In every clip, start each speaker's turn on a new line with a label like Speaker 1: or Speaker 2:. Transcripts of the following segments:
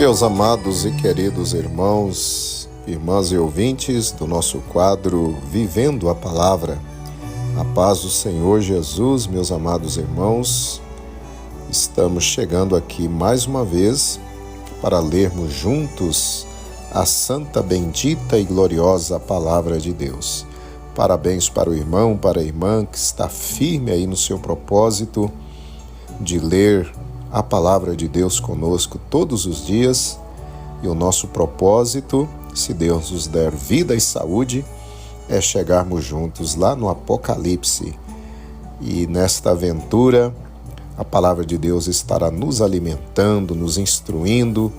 Speaker 1: Meus amados e queridos irmãos, irmãs e ouvintes do nosso quadro Vivendo a Palavra, a paz do Senhor Jesus, meus amados irmãos, estamos chegando aqui mais uma vez para lermos juntos a santa, bendita e gloriosa Palavra de Deus. Parabéns para o irmão, para a irmã que está firme aí no seu propósito de ler a Palavra de Deus conosco todos os dias. E o nosso propósito, se Deus nos der vida e saúde, é chegarmos juntos lá no Apocalipse. E nesta aventura, a Palavra de Deus estará nos alimentando, nos instruindo,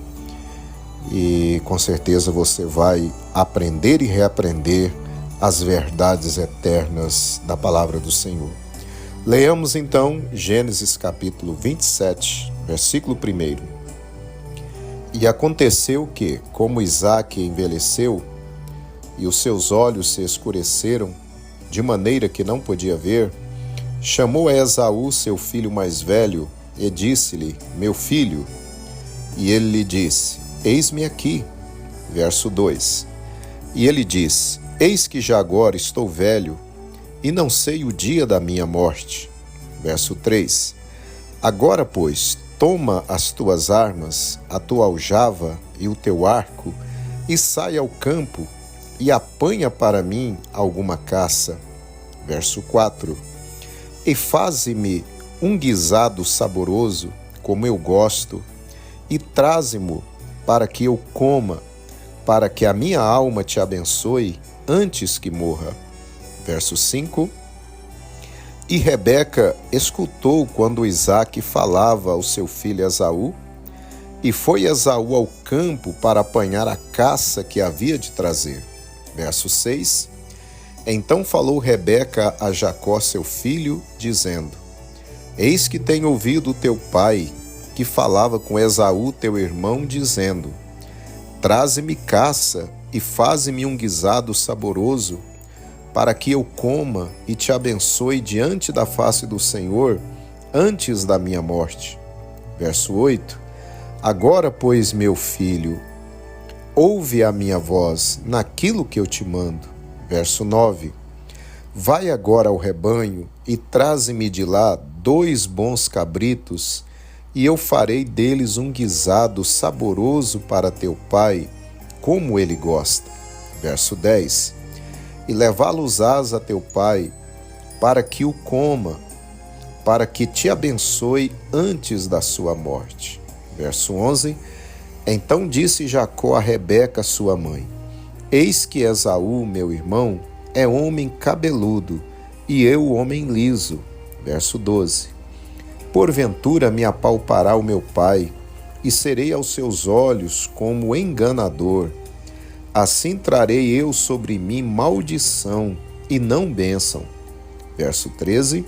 Speaker 1: e com certeza você vai aprender e reaprender as verdades eternas da Palavra do Senhor. Leamos então Gênesis capítulo 27, versículo 1. E aconteceu que, como Isaque envelheceu, e os seus olhos se escureceram, de maneira que não podia ver, chamou a Esaú, seu filho mais velho, e disse-lhe: Meu filho. E ele lhe disse: Eis-me aqui. Verso 2. E ele disse: Eis que já agora estou velho, e não sei o dia da minha morte. Verso 3. Agora, pois, toma as tuas armas, a tua aljava e o teu arco, e sai ao campo, e apanha para mim alguma caça. Verso 4. E faze-me um guisado saboroso, como eu gosto, e traze-mo para que eu coma, para que a minha alma te abençoe antes que morra. Verso 5. E Rebeca escutou quando Isaque falava ao seu filho Esaú, e foi Esaú ao campo para apanhar a caça que havia de trazer. Verso 6. Então falou Rebeca a Jacó seu filho, dizendo: Eis que tenho ouvido o teu pai, que falava com Esaú teu irmão, dizendo: Traze-me caça e faze-me um guisado saboroso, para que eu coma e te abençoe diante da face do Senhor, antes da minha morte. Verso 8. Agora, pois, meu filho, ouve a minha voz naquilo que eu te mando. Verso 9. Vai agora ao rebanho e traze-me de lá 2 bons cabritos, e eu farei deles um guisado saboroso para teu pai, como ele gosta. Verso 10. E levá-los-ás a teu pai, para que o coma, para que te abençoe antes da sua morte. Verso 11. Então disse Jacó a Rebeca, sua mãe: Eis que Esaú, meu irmão, é homem cabeludo, e eu homem liso. Verso 12. Porventura me apalpará o meu pai, e serei aos seus olhos como enganador. Assim trarei eu sobre mim maldição, e não bênção. Verso 13.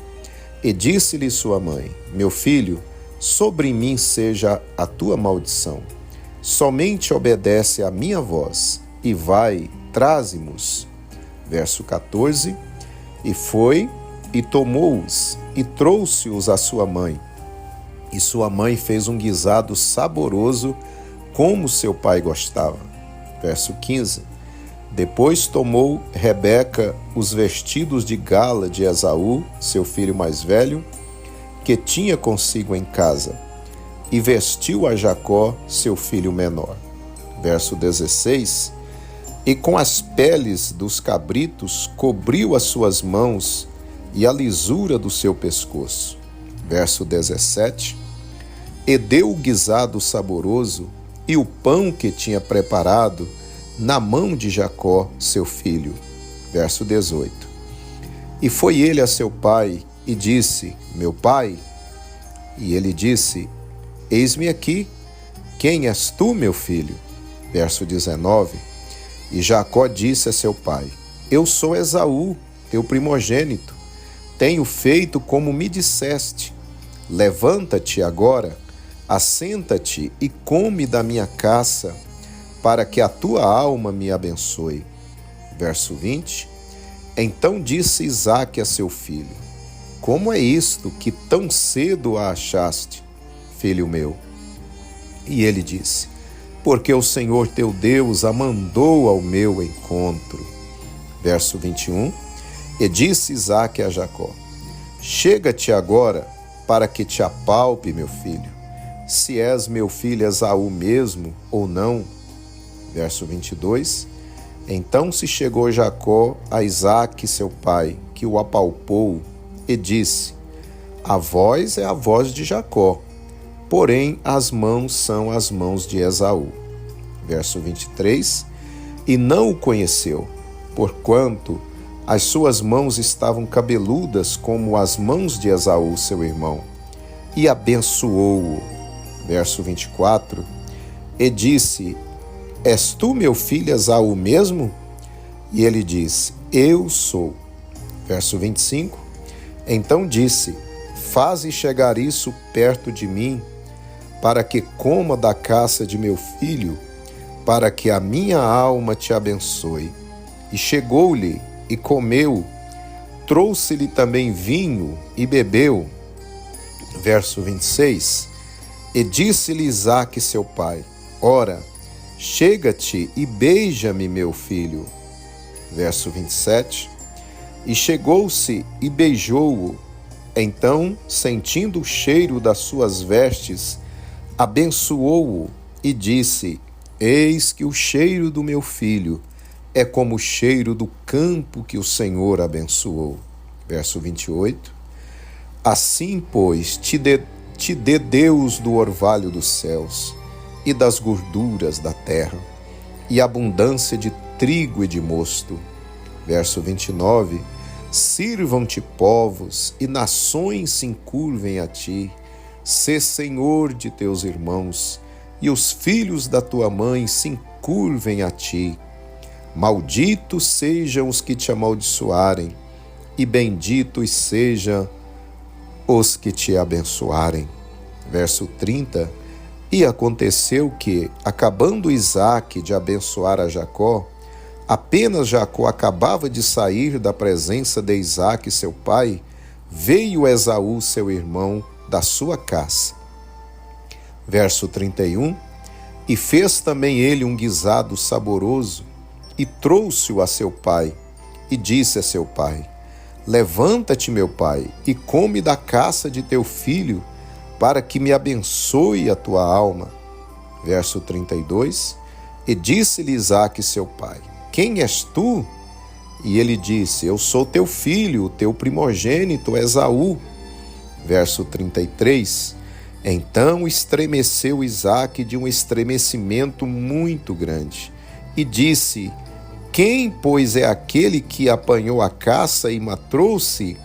Speaker 1: E disse-lhe sua mãe: Meu filho, sobre mim seja a tua maldição. Somente obedece à minha voz, e vai, traze-mos. Verso 14. E foi, e tomou-os, e trouxe-os à sua mãe. E sua mãe fez um guisado saboroso, como seu pai gostava. Verso 15. Depois tomou Rebeca os vestidos de gala de Esaú, seu filho mais velho, que tinha consigo em casa, e vestiu a Jacó, seu filho menor. Verso 16. E com as peles dos cabritos cobriu as suas mãos e a lisura do seu pescoço. Verso 17. E deu o guisado saboroso e o pão que tinha preparado na mão de Jacó, seu filho. Verso 18. E foi ele a seu pai e disse: Meu pai. E ele disse: Eis-me aqui. Quem és tu, meu filho? Verso 19. E Jacó disse a seu pai: Eu sou Esaú, teu primogênito. Tenho feito como me disseste. Levanta-te agora, assenta-te e come da minha caça, para que a tua alma me abençoe. Verso 20. Então disse Isaque a seu filho: Como é isto que tão cedo a achaste, filho meu? E ele disse: porque o Senhor teu Deus a mandou ao meu encontro. Verso 21. E disse Isaque a Jacó: chega-te agora, para que te apalpe, meu filho, se és meu filho Esaú mesmo ou não. Verso 22. Então se chegou Jacó a Isaque, seu pai, que o apalpou, e disse: a voz é a voz de Jacó, porém as mãos são as mãos de Esaú. Verso 23. E não o conheceu, porquanto as suas mãos estavam cabeludas como as mãos de Esaú, seu irmão, e abençoou-o. Verso 24. E disse: és tu meu filho Esaú mesmo? E ele disse: eu sou. Verso 25. Então disse: faze chegar isso perto de mim, para que coma da caça de meu filho, para que a minha alma te abençoe. E chegou-lhe e comeu, trouxe-lhe também vinho e bebeu. Verso 26. E disse-lhe Isaque, seu pai: ora, chega-te e beija-me, meu filho. Verso 27. E chegou-se e beijou-o. Então, sentindo o cheiro das suas vestes, abençoou-o e disse: eis que o cheiro do meu filho é como o cheiro do campo que o Senhor abençoou. Verso 28. Assim, pois, te dê Deus do orvalho dos céus e das gorduras da terra, e abundância de trigo e de mosto. Verso 29. Sirvam-te povos e nações se encurvem a ti. Sê senhor de teus irmãos, e os filhos da tua mãe se encurvem a ti. Malditos sejam os que te amaldiçoarem, e benditos sejam os que te abençoarem. Verso 30. E aconteceu que, acabando Isaque de abençoar a Jacó, apenas Jacó acabava de sair da presença de Isaque, seu pai, veio Esaú, seu irmão, da sua caça. Verso 31. E fez também ele um guisado saboroso, e trouxe-o a seu pai, e disse a seu pai: levanta-te, meu pai, e come da caça de teu filho, para que me abençoe a tua alma. Verso 32. E disse-lhe Isaque, seu pai: quem és tu? E ele disse: eu sou teu filho, o teu primogênito Esaú. Verso 33. Então estremeceu Isaque de um estremecimento muito grande, e disse: quem, pois, é aquele que apanhou a caça e me trouxe?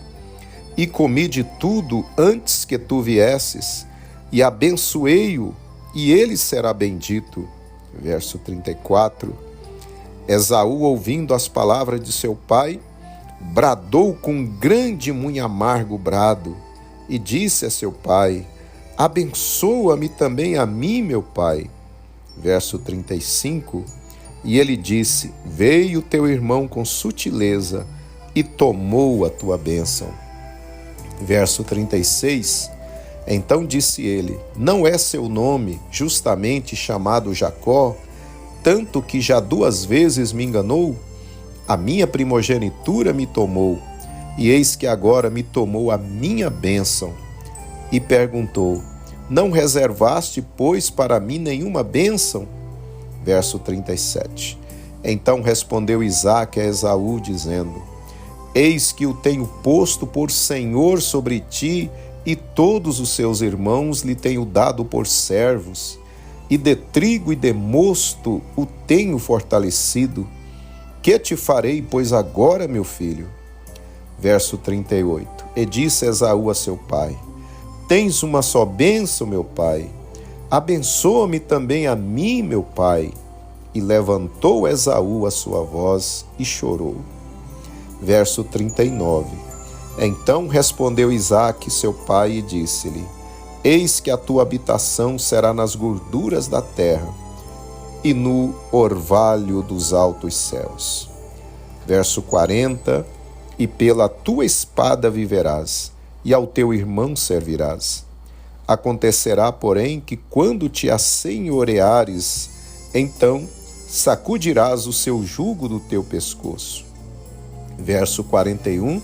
Speaker 1: E comi de tudo antes que tu viesses, e abençoei-o, e ele será bendito. Verso 34. Esaú, ouvindo as palavras de seu pai, bradou com grande e muito amargo brado, e disse a seu pai: abençoa-me também a mim, meu pai. Verso 35. E ele disse: veio teu irmão com sutileza e tomou a tua bênção. Verso 36. Então disse ele: não é seu nome justamente chamado Jacó, tanto que já 2 vezes me enganou? A minha primogenitura me tomou, e eis que agora me tomou a minha bênção. E perguntou: não reservaste, pois, para mim nenhuma bênção? Verso 37. Então respondeu Isaque a Esaú, dizendo: eis que o tenho posto por senhor sobre ti, e todos os seus irmãos lhe tenho dado por servos, e de trigo e de mosto o tenho fortalecido. Que te farei, pois, agora, meu filho? Verso 38. E disse Esaú a seu pai: tens uma só bênção, meu pai. Abençoa-me também a mim, meu pai. E levantou Esaú a sua voz e chorou. Verso 39. Então respondeu Isaque, seu pai, e disse-lhe: eis que a tua habitação será nas gorduras da terra e no orvalho dos altos céus. Verso 40. E pela tua espada viverás, e ao teu irmão servirás. Acontecerá, porém, que quando te assenhoreares então sacudirás o seu jugo do teu pescoço. Verso 41,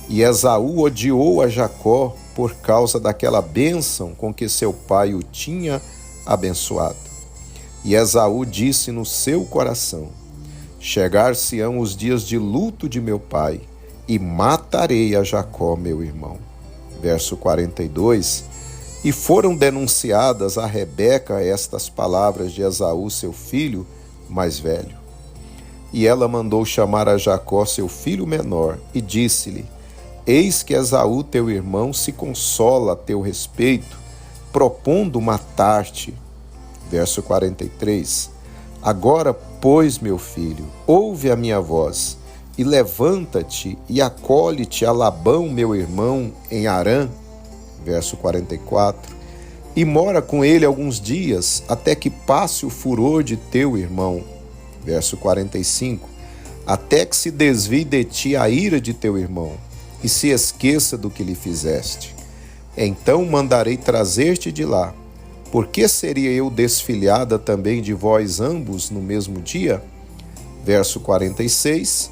Speaker 1: e Esaú odiou a Jacó por causa daquela bênção com que seu pai o tinha abençoado. E Esaú disse no seu coração: chegar-se-ão os dias de luto de meu pai, e matarei a Jacó, meu irmão. Verso 42, e foram denunciadas a Rebeca estas palavras de Esaú, seu filho mais velho. E ela mandou chamar a Jacó, seu filho menor, e disse-lhe: eis que Esaú, teu irmão, se consola a teu respeito, propondo matar-te. Verso 43, agora, pois, meu filho, ouve a minha voz, e levanta-te e acolhe-te a Labão, meu irmão, em Harã. Verso 44, e mora com ele alguns dias, até que passe o furor de teu irmão. Verso 45, até que se desvie de ti a ira de teu irmão, e se esqueça do que lhe fizeste. Então mandarei trazer-te de lá. Por que seria eu desfilhada também de vós ambos no mesmo dia? Verso 46,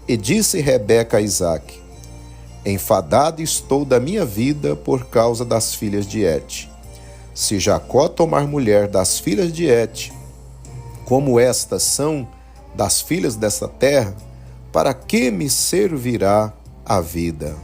Speaker 1: e disse Rebeca a Isaque: enfadado estou da minha vida por causa das filhas de Et. Se Jacó tomar mulher das filhas de Et, como estas são das filhas dessa terra, para que me servirá a vida?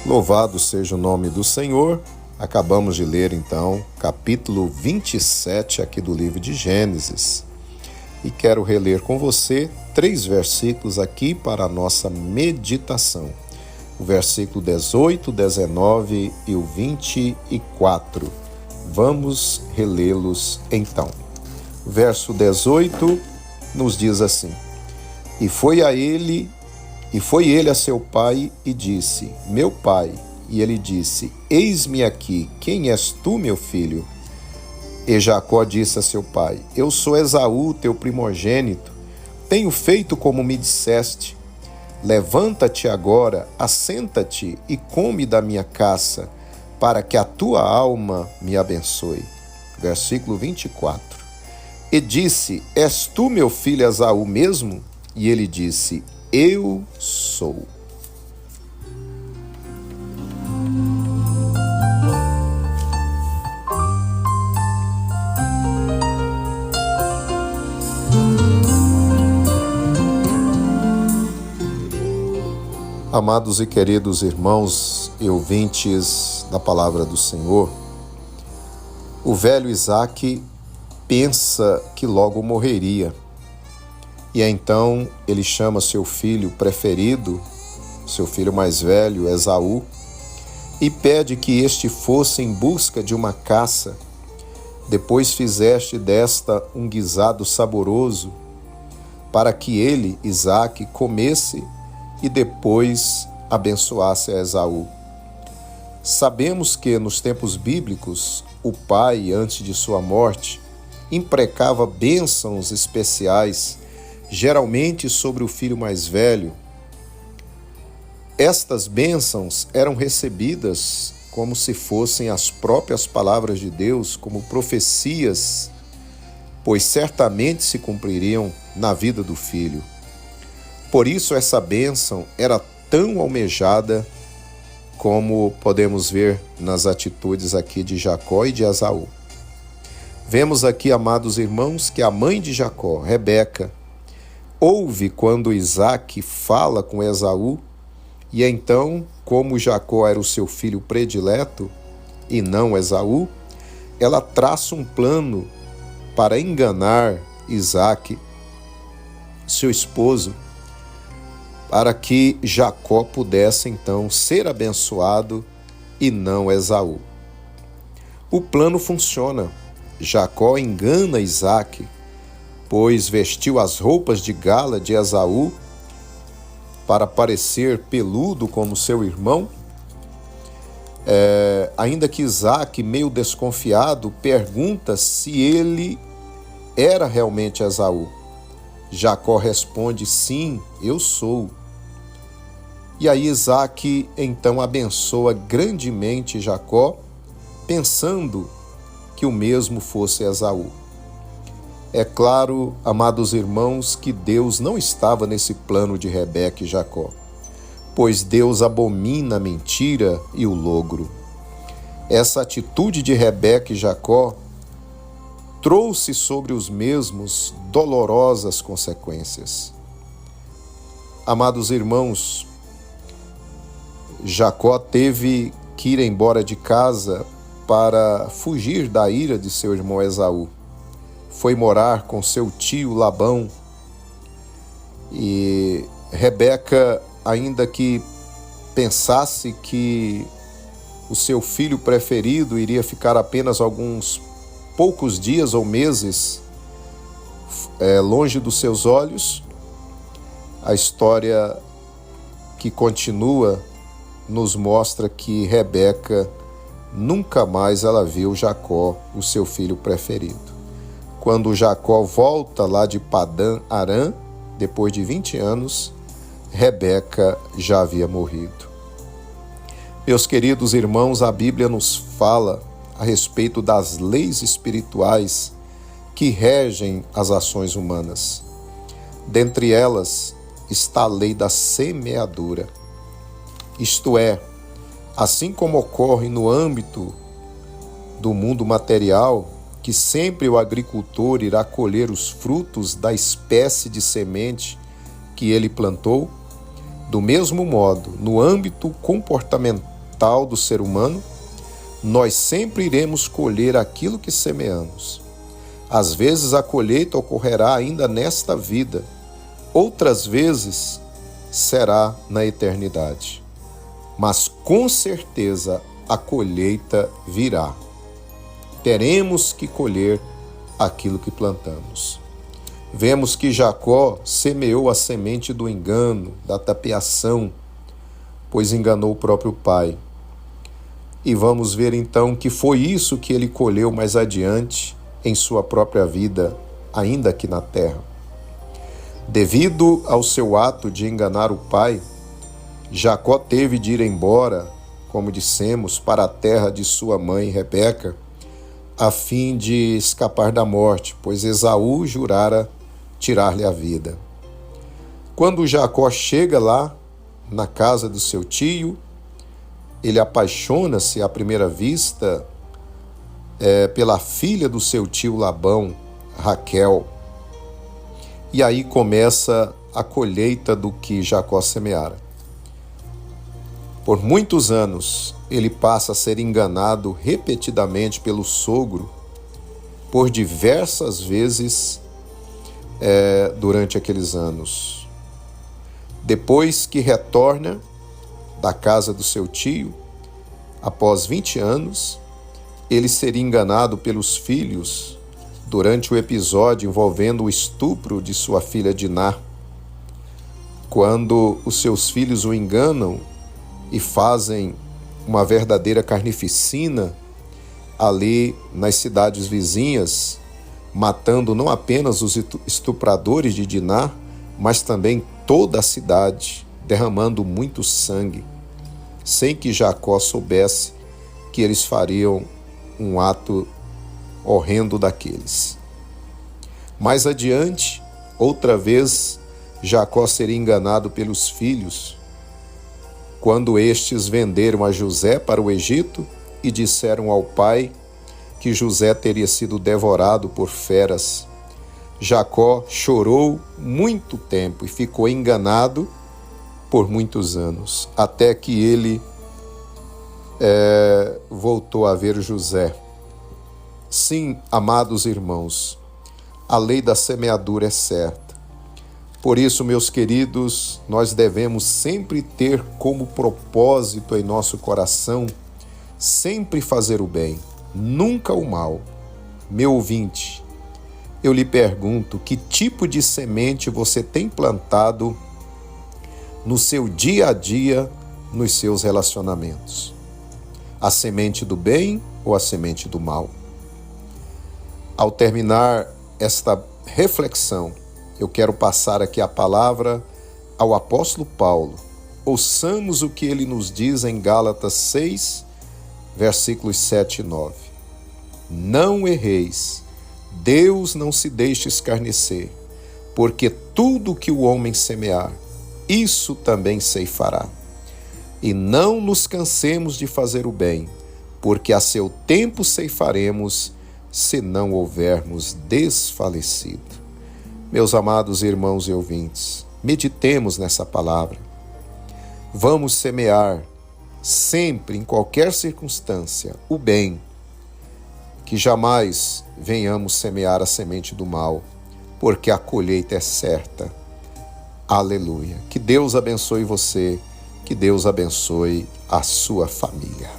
Speaker 1: Louvado seja o nome do Senhor. Acabamos de ler, então, capítulo 27 aqui do livro de Gênesis. E quero reler com você 3 versículos aqui para a nossa meditação. O versículo 18, 19 e o 24. Vamos relê-los então. O verso 18 nos diz assim: E foi ele a seu pai e disse: meu pai. E ele disse: eis-me aqui, quem és tu, meu filho? E Jacó disse a seu pai: eu sou Esaú, teu primogênito. Tenho feito como me disseste. Levanta-te agora, assenta-te e come da minha caça, para que a tua alma me abençoe. Versículo 24. E disse: és tu, meu filho Esaú mesmo? E ele disse: eu sou. Amados e queridos irmãos e ouvintes da palavra do Senhor, o velho Isaque pensa que logo morreria. E então ele chama seu filho preferido, seu filho mais velho, Esaú, e pede que este fosse em busca de uma caça. Depois fizeste desta um guisado saboroso, para que ele, Isaque, comesse e depois abençoasse a Esaú. Sabemos que nos tempos bíblicos, o pai, antes de sua morte, imprecava bênçãos especiais, geralmente sobre o filho mais velho. Estas bênçãos eram recebidas como se fossem as próprias palavras de Deus, como profecias, pois certamente se cumpririam na vida do filho. Por isso essa bênção era tão almejada, como podemos ver nas atitudes aqui de Jacó e de Esaú. Vemos aqui, amados irmãos, que a mãe de Jacó, Rebeca, ouve quando Isaque fala com Esaú, e então, como Jacó era o seu filho predileto e não Esaú, ela traça um plano para enganar Isaque, seu esposo, para que Jacó pudesse então ser abençoado e não Esaú. O plano funciona. Jacó engana Isaque, pois vestiu as roupas de gala de Esaú para parecer peludo como seu irmão. Ainda que Isaac, meio desconfiado, pergunta se ele era realmente Esaú. Jacó responde: sim, eu sou. E aí Isaac então abençoa grandemente Jacó, pensando que o mesmo fosse Esaú. É claro, amados irmãos, que Deus não estava nesse plano de Rebeca e Jacó, pois Deus abomina a mentira e o logro. Essa atitude de Rebeca e Jacó trouxe sobre os mesmos dolorosas consequências. Amados irmãos, Jacó teve que ir embora de casa para fugir da ira de seu irmão Esaú. Foi morar com seu tio Labão. E Rebeca, ainda que pensasse que o seu filho preferido iria ficar apenas alguns poucos dias ou meses longe dos seus olhos, a história que continua nos mostra que Rebeca nunca mais ela viu Jacó, o seu filho preferido. Quando Jacó volta lá de Padã Arã, depois de 20 anos, Rebeca já havia morrido. Meus queridos irmãos, a Bíblia nos fala a respeito das leis espirituais que regem as ações humanas. Dentre elas está a lei da semeadura. Isto é, assim como ocorre no âmbito do mundo material, que sempre o agricultor irá colher os frutos da espécie de semente que ele plantou, do mesmo modo, no âmbito comportamental do ser humano, nós sempre iremos colher aquilo que semeamos. Às vezes a colheita ocorrerá ainda nesta vida, outras vezes será na eternidade. Mas com certeza a colheita virá. Teremos que colher aquilo que plantamos. Vemos que Jacó semeou a semente do engano, da tapeação, pois enganou o próprio pai. E vamos ver então que foi isso que ele colheu mais adiante em sua própria vida, ainda aqui na terra. Devido ao seu ato de enganar o pai, Jacó teve de ir embora, como dissemos, para a terra de sua mãe Rebeca, a fim de escapar da morte, pois Esaú jurara tirar-lhe a vida. Quando Jacó chega lá, na casa do seu tio, ele apaixona-se à primeira vista pela filha do seu tio Labão, Raquel. E aí começa a colheita do que Jacó semeara. Por muitos anos, ele passa a ser enganado repetidamente pelo sogro, por diversas vezes durante aqueles anos. Depois que retorna da casa do seu tio, após 20 anos, ele seria enganado pelos filhos durante o episódio envolvendo o estupro de sua filha Diná. Quando os seus filhos o enganam e fazem uma verdadeira carnificina ali nas cidades vizinhas, matando não apenas os estupradores de Diná, mas também toda a cidade, derramando muito sangue, sem que Jacó soubesse que eles fariam um ato horrendo daqueles. Mais adiante, outra vez, Jacó seria enganado pelos filhos, quando estes venderam a José para o Egito e disseram ao pai que José teria sido devorado por feras. Jacó chorou muito tempo e ficou enganado por muitos anos, até que ele voltou a ver José. Sim, amados irmãos, a lei da semeadura é certa. Por isso, meus queridos, nós devemos sempre ter como propósito em nosso coração sempre fazer o bem, nunca o mal. Meu ouvinte, eu lhe pergunto, que tipo de semente você tem plantado no seu dia a dia, nos seus relacionamentos? A semente do bem ou a semente do mal? Ao terminar esta reflexão, eu quero passar aqui a palavra ao apóstolo Paulo. Ouçamos o que ele nos diz em Gálatas 6, versículos 7 e 9. Não erreis, Deus não se deixe escarnecer, porque tudo que o homem semear, isso também ceifará. E não nos cansemos de fazer o bem, porque a seu tempo ceifaremos, se não houvermos desfalecido. Meus amados irmãos e ouvintes, meditemos nessa palavra. Vamos semear sempre, em qualquer circunstância, o bem, que jamais venhamos semear a semente do mal, porque a colheita é certa. Aleluia. Que Deus abençoe você, que Deus abençoe a sua família.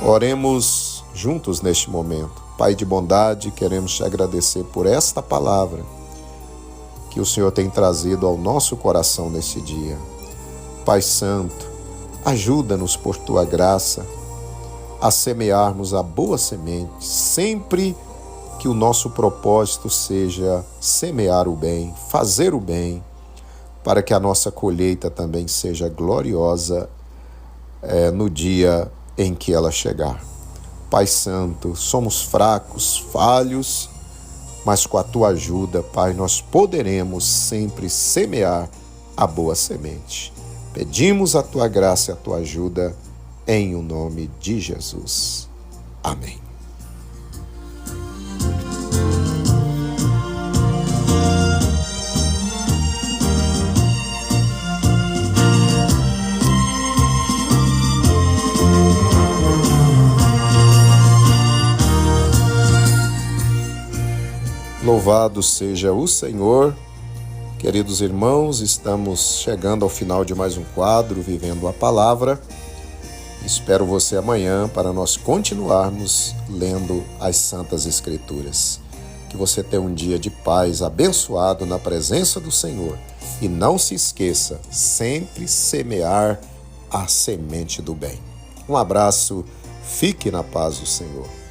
Speaker 1: Oremos juntos neste momento. Pai de bondade, queremos te agradecer por esta palavra que o Senhor tem trazido ao nosso coração nesse dia. Pai Santo, ajuda-nos por tua graça a semearmos a boa semente, sempre que o nosso propósito seja semear o bem, fazer o bem, para que a nossa colheita também seja gloriosa no dia em que ela chegar. Pai Santo, somos fracos, falhos, mas com a tua ajuda, Pai, nós poderemos sempre semear a boa semente. Pedimos a tua graça e a tua ajuda em o nome de Jesus. Amém. Louvado seja o Senhor. Queridos irmãos, estamos chegando ao final de mais um quadro, Vivendo a Palavra. Espero você amanhã para nós continuarmos lendo as Santas Escrituras. Que você tenha um dia de paz, abençoado na presença do Senhor. E não se esqueça, sempre semear a semente do bem. Um abraço, fique na paz do Senhor.